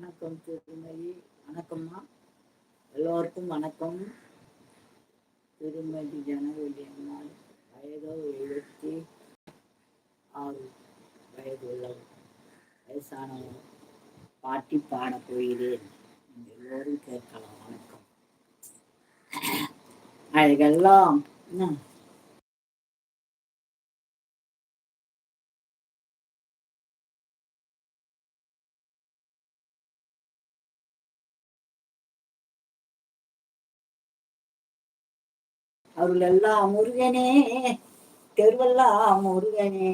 வணக்கம் திருமதி. வணக்கம்மா, எல்லோருக்கும் வணக்கம். திருமதி ஜனவரி அம்மாள், வயதோ 76 வயது உள்ளவர், வயசானவர். பாட்டி பாட போகிறேன், எல்லோரும் கேட்கலாம். வணக்கம். அழகெல்லாம் அருளெல்லாம் முருகனே, தெருவெல்லாம் முருகனே,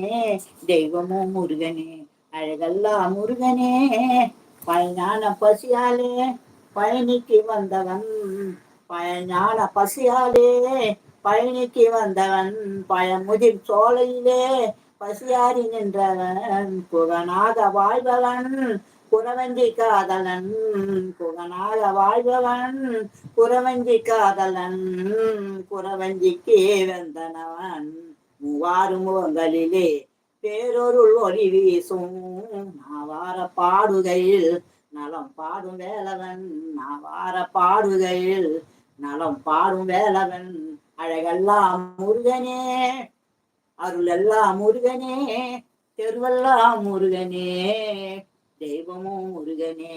தெய்வமும் முருகனே, அழகெல்லாம் முருகனே, பயஞான பசியாலே பயணிக்கு வந்தவன், பயஞான பசியாலே பயணிக்கு வந்தவன், பயமுதிர் சோலையிலே பசியாரி நின்றவன், புகனாக வாழ்பவன் புறவஞ்சி காதலன், புகனாக வாழ்பவன் புறவஞ்சி காதலன், புறவஞ்சிக்கு வந்தனவன், மூவாறு முகங்களிலே பேரொருள் ஒளி வீசும், நாவார பாடுகையில் நலம் பாடும் வேலவன், நாவார பாடுகையில் நலம் பாடும் வேலவன், அழகெல்லாம் முருகனே, அருளெல்லாம் முருகனே, தெருவெல்லாம் முருகனே, தெய்வமும் முருகனே,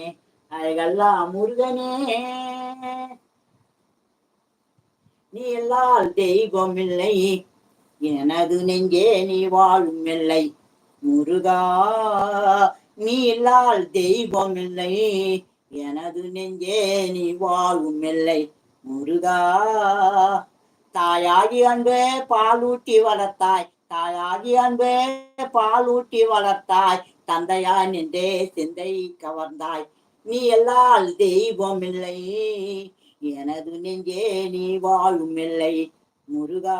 அழகெல்லாம் முருகனே, நீ எல்லால் தெய்வம் இல்லை, எனது நெஞ்சே நீ வாழும் இல்லை, முருகா நீ இல்லால் தெய்வம் இல்லை, எனது நெஞ்சே நீ வாழும் இல்லை, முருகா. தாயாகி அன்பே பாலூட்டி வளர்த்தாய், தாயாகி அன்பே பாலூட்டி வளர்த்தாய், தந்தையா நின்றே சிந்தை கவர்ந்தாய், நீ எல்லால் தெய்வம் இல்லை, எனது நெஞ்சே நீ வாழும் இல்லை, முருகா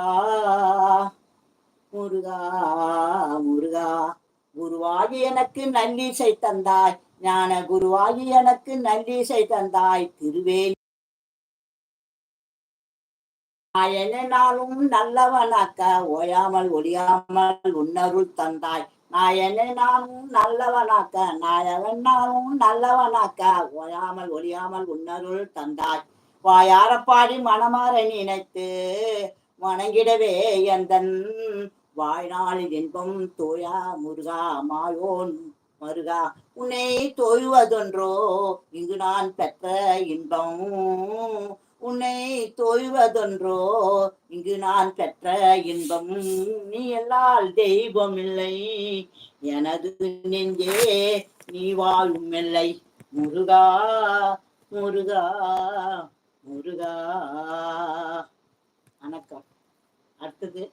முருகா முருகா. குருவாகி எனக்கு நல்லிசை தந்தாய், ஞான குருவாகி எனக்கு நல்லிசை தந்தாய், திருவேலி நாயனாலும் நல்லவனாக்க ஓயாமல் ஒழியாமல் உன்னருள் தந்தாய், நாயனாலும் நல்லவனாக்க நாயவனாலும் நல்லவனாக்க ஓயாமல் ஒழியாமல் உன்னருள் தந்தாய், வாயார பாடி மனமாற நினைத்து வணங்கிடவே எந்தன் வாழ்நாளில் இன்பம் தோயா முருகா மாயோன் மருகா, உன்னை தோய்வதொன்றோ இங்கு நான் பெற்ற இன்பம், உன்னை தோய்வதொன்றோ இங்கு நான் பெற்ற இன்பம், நீ எல்லால் தெய்வம் இல்லை, எனது நெஞ்சே நீ வாழும் இல்லை, முருகா முருகா முருகா. வணக்கம். அடுத்தது